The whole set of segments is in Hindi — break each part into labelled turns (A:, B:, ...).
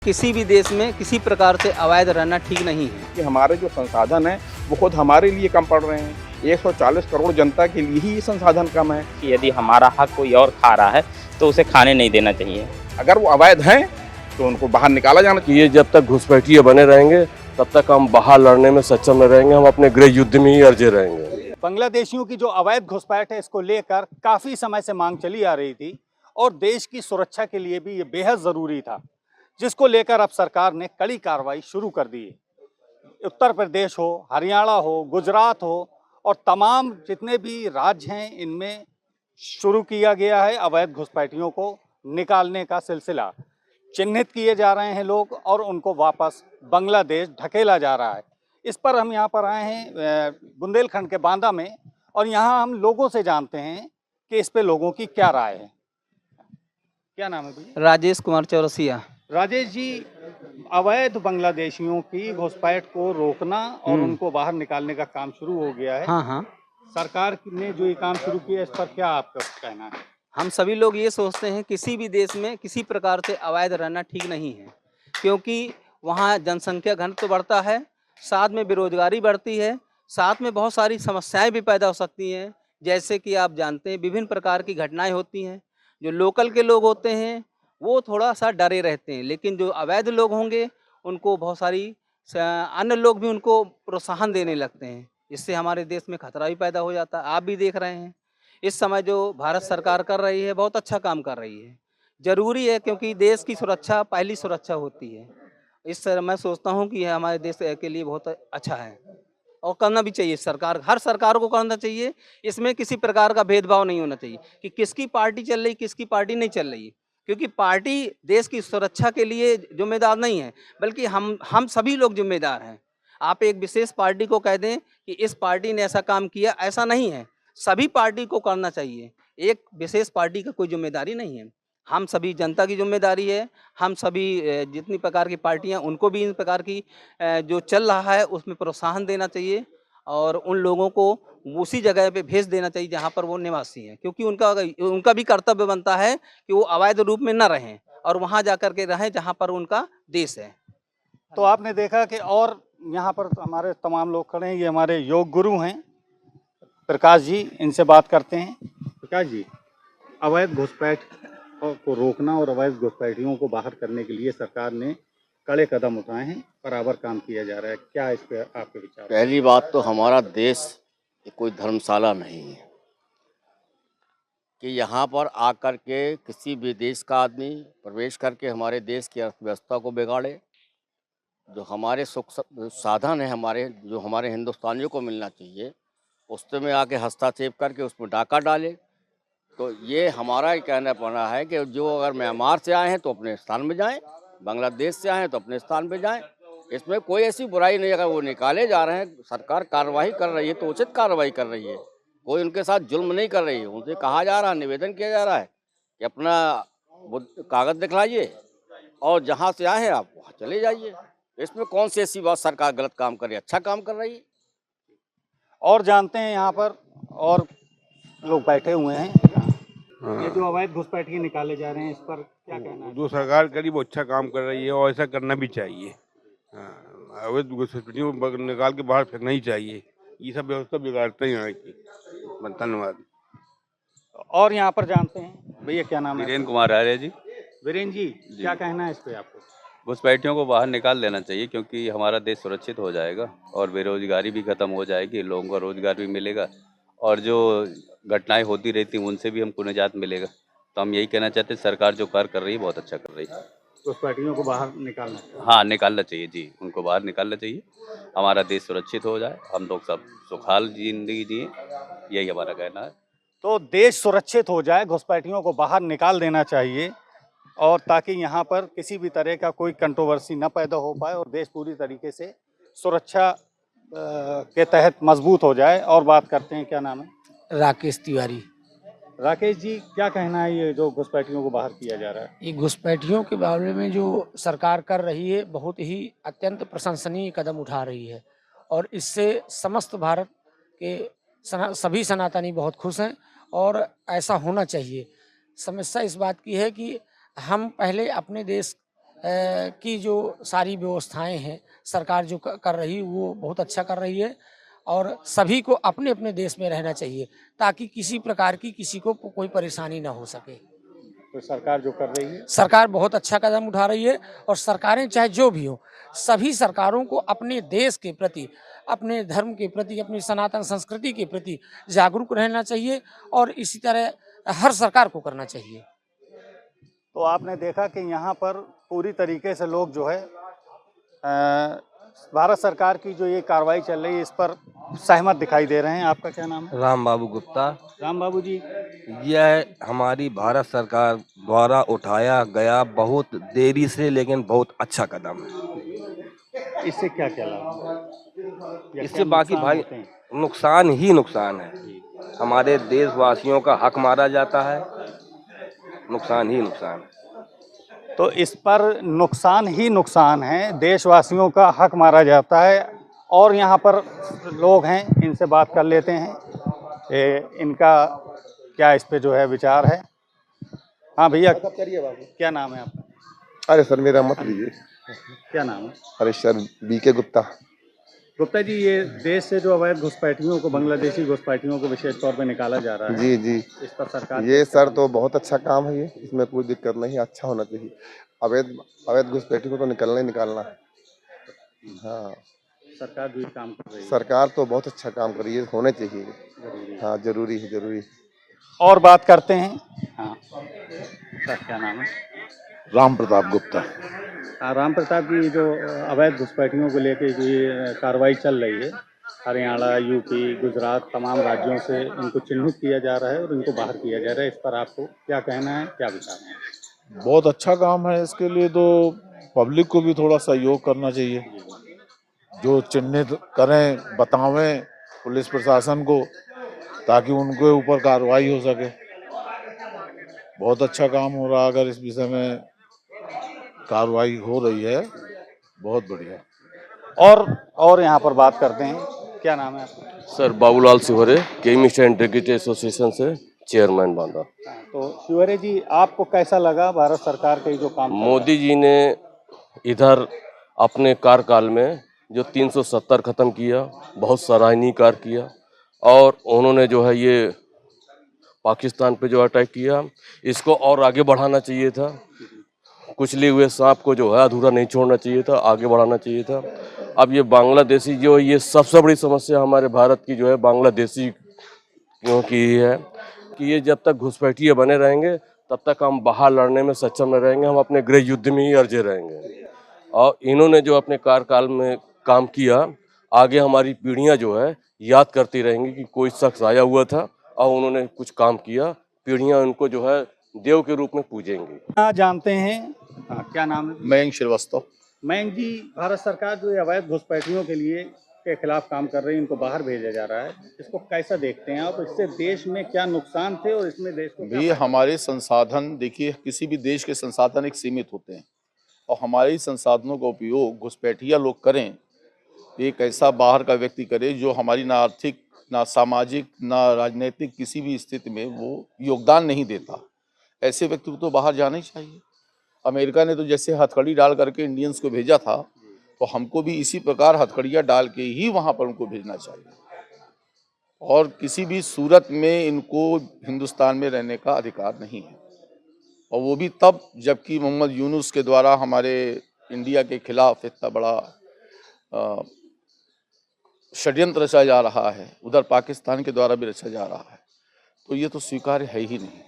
A: किसी भी देश में किसी प्रकार से अवैध रहना ठीक नहीं है।
B: कि हमारे जो संसाधन हैं वो खुद हमारे लिए कम पड़ रहे हैं। 140 करोड़ जनता के लिए ही ये संसाधन कम है।
C: कि यदि हमारा हक कोई और खा रहा है तो उसे खाने नहीं देना चाहिए।
B: अगर वो अवैध हैं तो उनको बाहर निकाला जाना चाहिए।
D: ये जब तक घुसपैठिए बने रहेंगे तब तक हम बाहर लड़ने में सक्षम नहीं रहेंगे, हम अपने गृह युद्ध में ही अर्जे रहेंगे।
E: बांग्लादेशियों की जो अवैध घुसपैठ है, इसको लेकर काफ़ी समय से मांग चली आ रही थी और देश की सुरक्षा के लिए भी ये बेहद ज़रूरी था, जिसको लेकर अब सरकार ने कड़ी कार्रवाई शुरू कर दी है। उत्तर प्रदेश हो, हरियाणा हो, गुजरात हो और तमाम जितने भी राज्य हैं, इनमें शुरू किया गया है अवैध घुसपैठियों को निकालने का सिलसिला। चिन्हित किए जा रहे हैं लोग और उनको वापस बांग्लादेश ढकेला जा रहा है। इस पर हम यहाँ पर आए हैं बुंदेलखंड के बांदा में, और यहाँ हम लोगों से जानते हैं कि इस पे लोगों की क्या राय है। क्या नाम है भैया?
A: राजेश कुमार चौरसिया।
E: राजेश जी, अवैध बांग्लादेशियों की घुसपैठ को रोकना और उनको बाहर निकालने का काम शुरू हो गया है।
A: हाँ,
E: सरकार ने जो ये काम शुरू किया, इस पर क्या आपका कहना है?
A: हम सभी लोग ये सोचते हैं किसी भी देश में किसी प्रकार से अवैध रहना ठीक नहीं है, क्योंकि वहाँ जनसंख्या घनत्व बढ़ता है, साथ में बेरोजगारी बढ़ती है, साथ में बहुत सारी समस्याएं भी पैदा हो सकती हैं। जैसे कि आप जानते हैं विभिन्न प्रकार की घटनाएं होती हैं। जो लोकल के लोग होते हैं वो थोड़ा सा डरे रहते हैं, लेकिन जो अवैध लोग होंगे उनको बहुत सारी अन्य लोग भी उनको प्रोत्साहन देने लगते हैं, जिससे हमारे देश में खतरा भी पैदा हो जाता है। आप भी देख रहे हैं इस समय जो भारत सरकार कर रही है, बहुत अच्छा काम कर रही है। जरूरी है, क्योंकि देश की सुरक्षा पहली सुरक्षा होती है। इस तरह मैं सोचता हूँ कि यह हमारे देश के लिए बहुत अच्छा है और करना भी चाहिए। सरकार, हर सरकार को करना चाहिए। इसमें किसी प्रकार का भेदभाव नहीं होना चाहिए कि किसकी पार्टी चल रही, किसकी पार्टी नहीं चल रही, क्योंकि पार्टी देश की सुरक्षा के लिए जिम्मेदार नहीं है, बल्कि हम सभी लोग जिम्मेदार हैं। आप एक विशेष पार्टी को कह दें कि इस पार्टी ने ऐसा काम किया, ऐसा नहीं है। सभी पार्टी को करना चाहिए। एक विशेष पार्टी का कोई जिम्मेदारी नहीं है। हम सभी जनता की जिम्मेदारी है। हम सभी जितनी प्रकार की पार्टियां, उनको भी इन प्रकार की जो चल रहा है उसमें प्रोत्साहन देना चाहिए और उन लोगों को उसी जगह पे भेज देना चाहिए जहां पर वो निवासी हैं, क्योंकि उनका भी कर्तव्य बनता है कि वो अवैध रूप में न रहें और वहां जाकर के रहें जहां पर उनका देश है।
E: तो आपने देखा कि और यहाँ पर हमारे तमाम लोग खड़े हैं। ये हमारे योग गुरु हैं प्रकाश जी, इनसे बात करते हैं। प्रकाश जी, अवैध घुसपैठ को रोकना और अवैध घुसपैठियों को बाहर करने के लिए सरकार ने कड़े कदम उठाए हैं, बराबर काम किया जा रहा है। क्या इस पे आपके विचार?
D: पहली बात तो हमारा देश कोई धर्मशाला नहीं है कि यहाँ पर आकर के किसी भी देश का आदमी प्रवेश करके हमारे देश की अर्थव्यवस्था को बिगाड़े। जो हमारे सुख साधन है, जो हमारे हिंदुस्तानियों को मिलना चाहिए, उसमें आके हस्तक्षेप करके उसमें डाका डाले। तो ये हमारा ही कहना पड़ना है कि जो अगर म्यांमार से आए हैं तो अपने स्थान में जाएं, बांग्लादेश से आए हैं तो अपने स्थान पे जाएं। इसमें कोई ऐसी बुराई नहीं। अगर वो निकाले जा रहे हैं, सरकार कार्रवाई कर रही है तो उचित कार्रवाई कर रही है, कोई उनके साथ जुल्म नहीं कर रही है। उनसे कहा जा रहा है, निवेदन किया जा रहा है कि अपना कागज़ दिखलाइए और जहाँ से आए हैं आप वहाँ चले जाइए। इसमें कौन सी ऐसी बात सरकार गलत काम कर रही है, अच्छा काम कर रही है।
E: और जानते हैं यहाँ पर और लोग बैठे हुए हैं। ये जो अवैध घुसपैठिए निकाले जा रहे हैं, इस पर क्या कहना है?
F: जो सरकार करी वो अच्छा काम कर रही है और ऐसा करना भी चाहिए। अवैध घुसपैठियों को निकाल के बाहर फेंकना ही चाहिए। ये सब व्यवस्था बिगाड़ते हैं यहाँ की। धन्यवाद।
E: और यहाँ पर जानते हैं भैया, क्या नाम है?
G: वीरेंद्र कुमार आर्य जी।
E: वीरेंद्र जी, क्या कहना है इस पे आपको?
G: घुसपैठियों को बाहर निकाल लेना चाहिए, क्योंकि हमारा देश सुरक्षित हो जाएगा और बेरोजगारी भी खत्म हो जाएगी, लोगों को रोजगार भी मिलेगा और जो घटनाएं होती रहती हैं उनसे भी हमको निजात मिलेगा। तो हम यही कहना चाहते हैं, सरकार जो कार्य कर रही है बहुत अच्छा कर रही है।
E: घुसपैठियों को बाहर निकालना चाहिए।
G: हाँ, निकालना चाहिए जी, उनको बाहर निकालना चाहिए। हमारा देश सुरक्षित हो जाए, हम लोग सब सुखहाल जिंदगी जिए, यही हमारा कहना है।
E: तो देश सुरक्षित हो जाए, घुसपैठियों को बाहर निकाल देना चाहिए, और ताकि यहाँ पर किसी भी तरह का कोई कंट्रोवर्सी न पैदा हो पाए और देश पूरी तरीके से सुरक्षा के तहत मजबूत हो जाए। और बात करते हैं, क्या नाम है?
H: राकेश तिवारी।
E: राकेश जी, क्या कहना है ये जो घुसपैठियों को बाहर किया जा रहा है?
H: ये घुसपैठियों के बारे में जो सरकार कर रही है, बहुत ही अत्यंत प्रशंसनीय कदम उठा रही है और इससे समस्त भारत के सभी सनातनी बहुत खुश हैं और ऐसा होना चाहिए। समस्या इस बात की है कि हम पहले अपने देश की जो सारी व्यवस्थाएं हैं सरकार जो कर रही वो बहुत अच्छा कर रही है और सभी को अपने अपने देश में रहना चाहिए ताकि किसी प्रकार की किसी को कोई परेशानी ना हो सके।
E: तो सरकार जो कर रही है,
H: सरकार बहुत अच्छा कदम उठा रही है और सरकारें चाहे जो भी हो, सभी सरकारों को अपने देश के प्रति, अपने धर्म के प्रति, अपनी सनातन संस्कृति के प्रति जागरूक रहना चाहिए और इसी तरह हर सरकार को करना चाहिए।
E: तो आपने देखा कि यहाँ पर पूरी तरीके से लोग जो है भारत सरकार की जो ये कार्रवाई चल रही है इस पर सहमत दिखाई दे रहे हैं। आपका क्या नाम है?
I: राम बाबू गुप्ता।
E: राम बाबू जी,
I: यह हमारी भारत सरकार द्वारा उठाया गया बहुत देरी से लेकिन बहुत अच्छा कदम है।
E: इससे क्या क्या लाभ है?
I: इससे बाकी
E: नुकसान
I: भाई
E: होते हैं?
I: नुकसान ही नुकसान है। हमारे देशवासियों का हक मारा जाता है, नुकसान ही नुकसान है।
E: तो इस पर नुकसान ही नुकसान है, देशवासियों का हक मारा जाता है। और यहाँ पर लोग हैं, इनसे बात कर लेते हैं इनका क्या इस पे जो है विचार है। हाँ भैया, क्या नाम है आपका?
J: अरे सर मेरा मत लीजिए।
E: क्या नाम है?
J: अरे सर बीके गुप्ता।
E: गुप्ता जी, ये देश से जो अवैध घुसपैठियों को, बांग्लादेशी घुसपैठियों को विशेष तौर पे निकाला जा रहा है,
J: जी जी,
E: इस पर सरकार
J: ये सर तो बहुत अच्छा काम है, ये इसमें कोई दिक्कत नहीं, अच्छा होना चाहिए। अवैध घुसपैठी को तो निकालना ही निकालना है। हाँ,
E: सरकार जो काम कर रही है,
J: सरकार तो बहुत अच्छा काम कर रही है, होने चाहिए। हाँ जरूरी है, जरूरी है।
E: और बात करते हैं। हाँ सर, क्या नाम है?
K: राम प्रताप गुप्ता।
E: राम प्रताप जी, जो अवैध घुसपैठियों को लेकर जो ये कार्रवाई चल रही है, हरियाणा, यूपी, गुजरात, तमाम राज्यों से इनको चिन्हित किया जा रहा है और इनको बाहर किया जा रहा है, इस पर आपको क्या कहना है, क्या विचार है?
K: बहुत अच्छा काम है। इसके लिए तो पब्लिक को भी थोड़ा सहयोग करना चाहिए, जो चिन्हित करें, बतावें पुलिस प्रशासन को, ताकि उनके ऊपर कार्रवाई हो सके। बहुत अच्छा काम हो रहा, अगर इस विषय में कार्रवाई हो रही है, बहुत बढ़िया।
E: और यहाँ पर बात करते हैं। क्या नाम है आपका?
L: Sir Babulal Sivare, chemist and integrity association से चेयरमैन बांदा।
E: तो शिवरे जी, आपको कैसा लगा भारत सरकार के जो काम?
L: मोदी जी ने इधर अपने कार्यकाल में जो 370 खत्म किया, बहुत सराहनीय कार्य किया। और उन्होंने जो है ये पाकिस्तान पे जो अटैक किया, इसको और आगे बढ़ाना चाहिए था। कुचले हुए सांप को जो है अधूरा नहीं छोड़ना चाहिए था, आगे बढ़ाना चाहिए था। अब ये बांग्लादेशी जो ये सबसे बड़ी समस्या हमारे भारत की जो है बांग्लादेशी की है कि ये जब तक घुसपैठिए बने रहेंगे तब तक हम बाहर लड़ने में सक्षम न रहेंगे, हम अपने गृह युद्ध में ही अर्जे रहेंगे। और इन्होंने जो अपने कार्यकाल में काम किया, आगे हमारी पीढ़ियां जो है याद करती रहेंगी कि कोई शख्स आया हुआ था और उन्होंने कुछ काम किया। पीढ़ियां उनको जो है देव के रूप में पूजेंगी।
E: जानते हैं। क्या नाम है?
K: मयंक श्रीवास्तव।
E: मयंक जी, भारत सरकार जो अवैध घुसपैठियों के खिलाफ काम कर रही है, इनको बाहर भेजा जा रहा है, इसको कैसा देखते हैं आप? इससे देश में क्या नुकसान थे और इसमें देश को
K: भी हमारे संसाधन, देखिए किसी भी देश के संसाधन एक सीमित होते हैं और हमारे संसाधनों का उपयोग घुसपैठिया लोग करें, एक ऐसा बाहर का व्यक्ति करे जो हमारी ना आर्थिक, ना सामाजिक, ना राजनीतिक किसी भी स्थिति में वो योगदान नहीं देता, ऐसे व्यक्ति को तो बाहर जाना ही चाहिए। अमेरिका ने तो जैसे हथकड़ी डाल करके इंडियंस को भेजा था, तो हमको भी इसी प्रकार हथकड़ियाँ डाल के ही वहाँ पर उनको भेजना चाहिए। और किसी भी सूरत में इनको हिंदुस्तान में रहने का अधिकार नहीं है, और वो भी तब जबकि मोहम्मद यूनुस के द्वारा हमारे इंडिया के खिलाफ इतना बड़ा षड्यंत्र रचा जा रहा है, उधर पाकिस्तान के द्वारा भी रचा जा रहा है। तो ये तो स्वीकार्य है ही नहीं।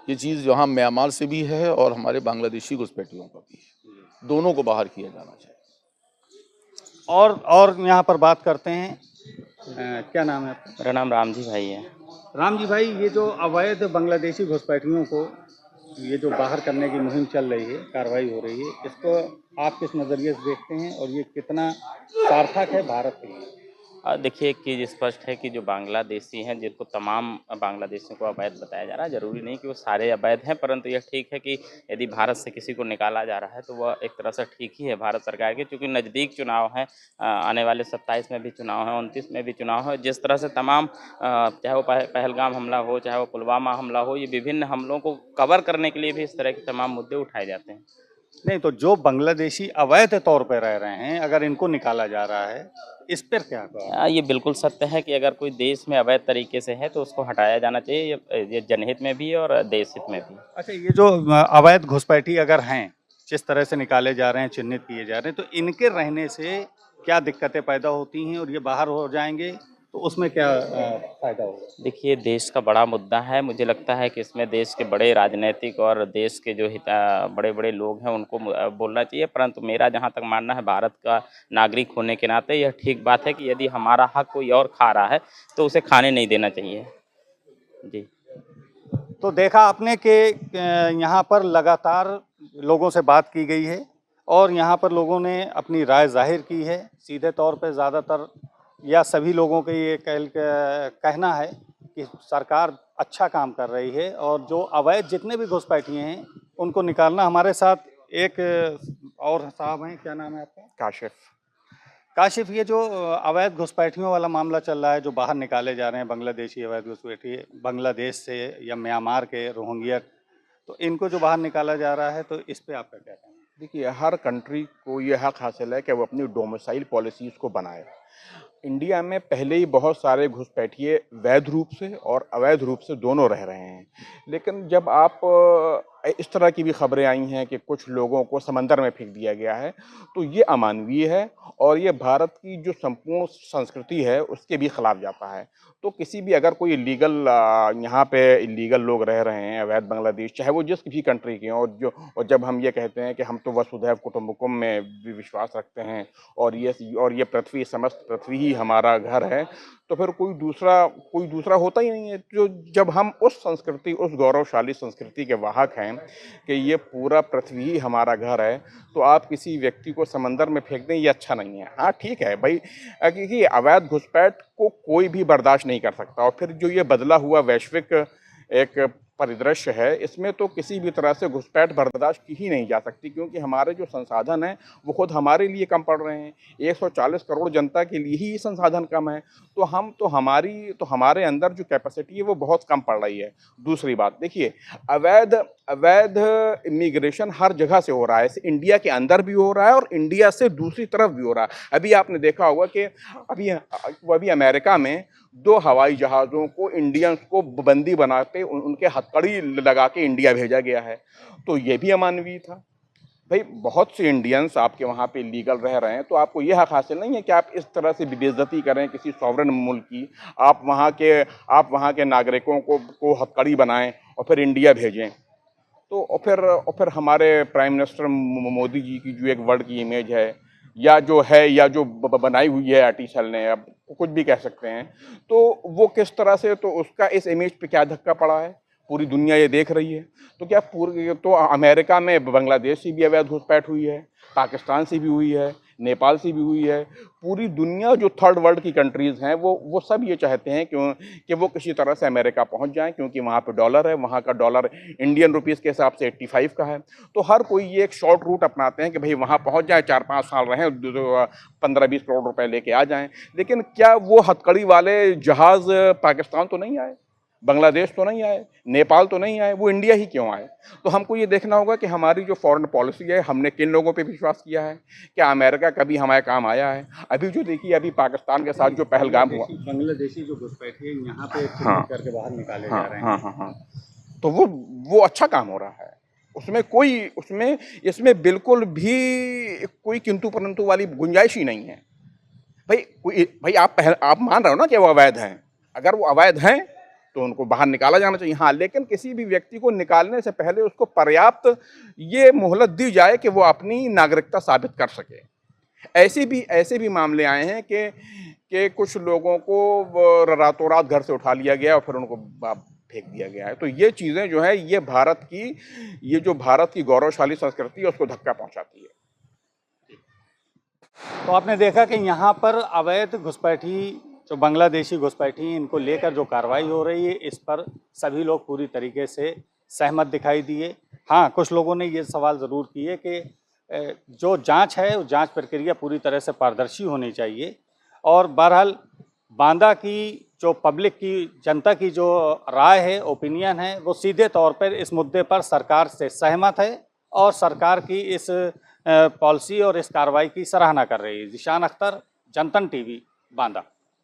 K: ये चीज़ जहाँ म्यांमार से भी है और हमारे बांग्लादेशी घुसपैठियों का भी है, दोनों को बाहर किया जाना चाहिए।
E: और यहाँ पर बात करते हैं। क्या नाम है आपका?
C: मेरा नाम राम जी भाई है।
E: राम जी भाई, ये जो अवैध बांग्लादेशी घुसपैठियों को ये जो बाहर करने की मुहिम चल रही है, कार्रवाई हो रही है, इसको आप किस नज़रिए से देखते हैं और ये कितना सार्थक है भारत के लिए?
C: देखिए, एक चीज़ स्पष्ट है कि जो बांग्लादेशी हैं, जिनको तमाम बांग्लादेशियों को अवैध बताया जा रहा है, ज़रूरी नहीं कि वो सारे अवैध हैं, परंतु यह ठीक है कि यदि भारत से किसी को निकाला जा रहा है तो वह एक तरह से ठीक ही है भारत सरकार के, क्योंकि नज़दीक चुनाव हैं, आने वाले 27 में भी चुनाव है, 29 में भी चुनाव है। जिस तरह से तमाम चाहे वो पहलगाम हमला हो, चाहे वो पुलवामा हमला हो, ये विभिन्न हमलों को कवर करने के लिए भी इस तरह के तमाम मुद्दे उठाए जाते हैं।
E: नहीं तो जो बांग्लादेशी अवैध तौर पर रह रहे हैं, अगर इनको निकाला जा रहा है, इस पर क्या कहा?
C: ये बिल्कुल सत्य है कि अगर कोई देश में अवैध तरीके से है तो उसको हटाया जाना चाहिए, ये जनहित में भी और देश हित में भी।
E: अच्छा, ये जो अवैध घुसपैठी अगर हैं, जिस तरह से निकाले जा रहे हैं, चिन्हित किए जा रहे हैं, तो इनके रहने से क्या दिक्कतें पैदा होती हैं और ये बाहर हो जाएंगे तो उसमें क्या फायदा होगा?
C: देखिए, देश का बड़ा मुद्दा है। मुझे लगता है कि इसमें देश के बड़े राजनीतिक और देश के जो बड़े-बड़े लोग हैं उनको बोलना चाहिए, परंतु मेरा जहाँ तक मानना है, भारत का नागरिक होने के नाते यह ठीक बात है कि यदि हमारा हक कोई और खा रहा है तो उसे खाने नहीं देना चाहिए। जी।
E: तो देखा आपने कि यहाँ पर लगातार लोगों से बात की गई है और यहाँ पर लोगों ने अपनी राय जाहिर की है। सीधे तौर पे ज़्यादातर या सभी लोगों का ये कहना है कि सरकार अच्छा काम कर रही है और जो अवैध जितने भी घुसपैठिए हैं उनको निकालना। हमारे साथ एक और साहब हैं, क्या नाम है आपका?
B: काशिफ।
E: काशिफ, ये जो अवैध घुसपैठियों वाला मामला चल रहा है, जो बाहर निकाले जा रहे हैं बांग्लादेशी अवैध घुसपैठी बांग्लादेश से या म्यांमार के रोहिंग्या, तो इनको जो बाहर निकाला जा रहा है, तो इस पे आपका क्या कहना है?
B: देखिए, हर कंट्री को ये हक हासिल है कि वो अपनी डोमिसाइल पॉलिसीज़ को बनाए। इंडिया में पहले ही बहुत सारे घुसपैठिए वैध रूप से और अवैध रूप से दोनों रह रहे हैं, लेकिन जब आप इस तरह की भी खबरें आई हैं कि कुछ लोगों को समंदर में फेंक दिया गया है, तो ये अमानवीय है और ये भारत की जो संपूर्ण संस्कृति है उसके भी खिलाफ जाता है। तो किसी भी अगर कोई इलीगल यहाँ पे इलीगल लोग रह रहे हैं अवैध बांग्लादेश, चाहे वो जिस भी कंट्री के हों, और जब हम ये कहते हैं कि हम तो वसुधैव कुटुंबकम में भी विश्वास रखते हैं और ये पृथ्वी, समस्त पृथ्वी ही हमारा घर है, तो फिर कोई दूसरा होता ही नहीं है। जो जब हम उस संस्कृति, उस गौरवशाली संस्कृति के वाहक हैं कि ये पूरा पृथ्वी ही हमारा घर है, तो आप किसी व्यक्ति को समंदर में फेंक दें, ये अच्छा नहीं है। हाँ ठीक है भाई, क्योंकि अवैध घुसपैठ को कोई भी बर्दाश्त नहीं कर सकता, और फिर जो ये बदला हुआ वैश्विक एक परिदृश्य है, इसमें तो किसी भी तरह से घुसपैठ बर्दाश्त की ही नहीं जा सकती, क्योंकि हमारे जो संसाधन हैं वो खुद हमारे लिए कम पड़ रहे हैं। 140 करोड़ जनता के लिए ही संसाधन कम है, तो हमारे अंदर जो कैपेसिटी है वो बहुत कम पड़ रही है। दूसरी बात देखिए, अवैध इमिग्रेशन हर जगह से हो रहा है, इंडिया के अंदर भी हो रहा है और इंडिया से दूसरी तरफ भी हो रहा है। अभी आपने देखा होगा कि अभी अमेरिका में 2 हवाई जहाज़ों को इंडियंस को बंदी बनाते, उनके हथकड़ी लगा के इंडिया भेजा गया है, तो ये भी अमानवीय था। भाई बहुत से इंडियंस आपके वहाँ पे लीगल रह रहे हैं, तो आपको ये हक हासिल नहीं है कि आप इस तरह से बेइज्जती करें किसी सॉवरेन मुल्क की, आप वहाँ के नागरिकों को हथकड़ी बनाएं और फिर इंडिया भेजें। तो और फिर हमारे प्राइम मिनिस्टर मोदी जी की जो एक वर्ल्ड की इमेज है, या जो बनाई हुई है आर्टिफिशियल ने, अब कुछ भी कह सकते हैं, तो वो किस तरह से, तो उसका इस इमेज पे क्या धक्का पड़ा है, पूरी दुनिया ये देख रही है। तो अमेरिका में बांग्लादेश से भी अवैध घुसपैठ हुई है, पाकिस्तान से भी हुई है, नेपाल से भी हुई है। पूरी दुनिया जो थर्ड वर्ल्ड की कंट्रीज़ हैं वो सब ये चाहते हैं कि वो किसी तरह से अमेरिका पहुंच जाएं, क्योंकि वहाँ पे डॉलर है, वहाँ का डॉलर इंडियन रुपीज़ के हिसाब से 85 का है। तो हर कोई ये एक शॉर्ट रूट अपनाते हैं कि भाई वहाँ पहुँच जाए, 4-5 साल रहें, 15-20 करोड़ रुपए लेके आ जाएं। लेकिन क्या वो हथकड़ी वाले जहाज़ पाकिस्तान तो नहीं आए, बांग्लादेश तो नहीं आए, नेपाल तो नहीं आए, वो इंडिया ही क्यों आए? तो हमको ये देखना होगा कि हमारी जो फॉरेन पॉलिसी है, हमने किन लोगों पे विश्वास किया है, क्या अमेरिका कभी हमारे काम आया है? अभी जो देखिए, अभी पाकिस्तान के साथ जो पहलगाम हुआ,
E: बांग्लादेशी जो घुसपैठी है यहाँ पे करके बाहर निकाले जा रहे हैं,
B: हाँ, तो वो अच्छा काम हो रहा है। इसमें बिल्कुल भी कोई किंतु परंतु वाली गुंजाइश ही नहीं है। भाई आप मान रहे हो ना कि वो अवैध हैं, अगर वो अवैध हैं तो उनको बाहर निकाला जाना चाहिए। हाँ, लेकिन किसी भी व्यक्ति को निकालने से पहले उसको पर्याप्त ये मोहलत दी जाए कि वो अपनी नागरिकता साबित कर सके। ऐसे भी मामले आए हैं कि कुछ लोगों को रातों रात घर से उठा लिया गया और फिर उनको फेंक दिया गया है। तो ये चीज़ें जो है, ये भारत की गौरवशाली संस्कृति है, उसको धक्का पहुँचाती है।
E: तो आपने देखा कि यहाँ पर अवैध घुसपैठी, जो बांग्लादेशी घुसपैठी, इनको लेकर जो कार्रवाई हो रही है, इस पर सभी लोग पूरी तरीके से सहमत दिखाई दिए। हाँ, कुछ लोगों ने ये सवाल ज़रूर किए कि जो जांच है, वो जांच प्रक्रिया पूरी तरह से पारदर्शी होनी चाहिए। और बहरहाल बांदा की जो पब्लिक की, जनता की जो राय है, ओपिनियन है, वो सीधे तौर पर इस मुद्दे पर सरकार से सहमत है और सरकार की इस पॉलिसी और इस कार्रवाई की सराहना कर रही है। जिशान अख्तर, जनतन टीवी, बांदा।